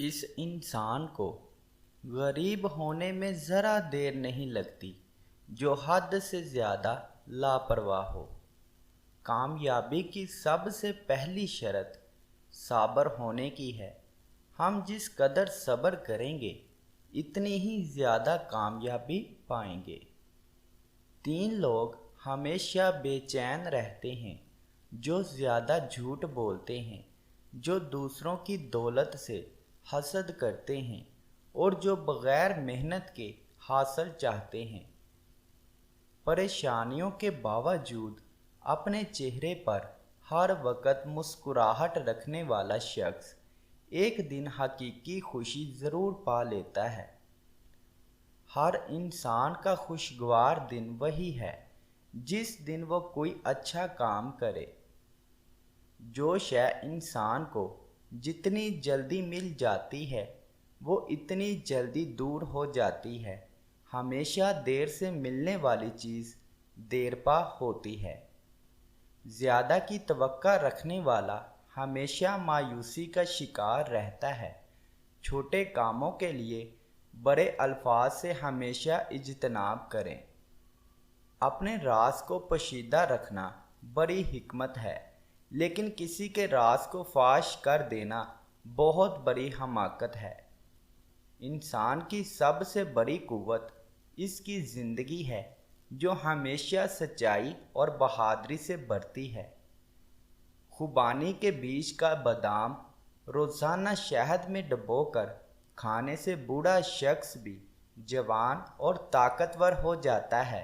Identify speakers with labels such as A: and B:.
A: اس انسان کو غریب ہونے میں ذرا دیر نہیں لگتی جو حد سے زیادہ لاپرواہ ہو۔ کامیابی کی سب سے پہلی شرط صابر ہونے کی ہے۔ ہم جس قدر صبر کریں گے اتنی ہی زیادہ کامیابی پائیں گے۔ 3 لوگ ہمیشہ بے چین رہتے ہیں، جو زیادہ جھوٹ بولتے ہیں، جو دوسروں کی دولت سے حسد کرتے ہیں اور جو بغیر محنت کے حاصل چاہتے ہیں۔ پریشانیوں کے باوجود اپنے چہرے پر ہر وقت مسکراہٹ رکھنے والا شخص ایک دن حقیقی خوشی ضرور پا لیتا ہے۔ ہر انسان کا خوشگوار دن وہی ہے جس دن وہ کوئی اچھا کام کرے۔ جو شے انسان کو جتنی جلدی مل جاتی ہے وہ اتنی جلدی دور ہو جاتی ہے۔ ہمیشہ دیر سے ملنے والی چیز دیر پا ہوتی ہے۔ زیادہ کی توقع رکھنے والا ہمیشہ مایوسی کا شکار رہتا ہے۔ چھوٹے کاموں کے لیے بڑے الفاظ سے ہمیشہ اجتناب کریں۔ اپنے راز کو پوشیدہ رکھنا بڑی حکمت ہے، لیکن کسی کے راز کو فاش کر دینا بہت بڑی حماقت ہے۔ انسان کی سب سے بڑی قوت اس کی زندگی ہے جو ہمیشہ سچائی اور بہادری سے بھرتی ہے۔ خوبانی کے بیج کا بادام روزانہ شہد میں ڈبو کر کھانے سے بوڑھا شخص بھی جوان اور طاقتور ہو جاتا ہے۔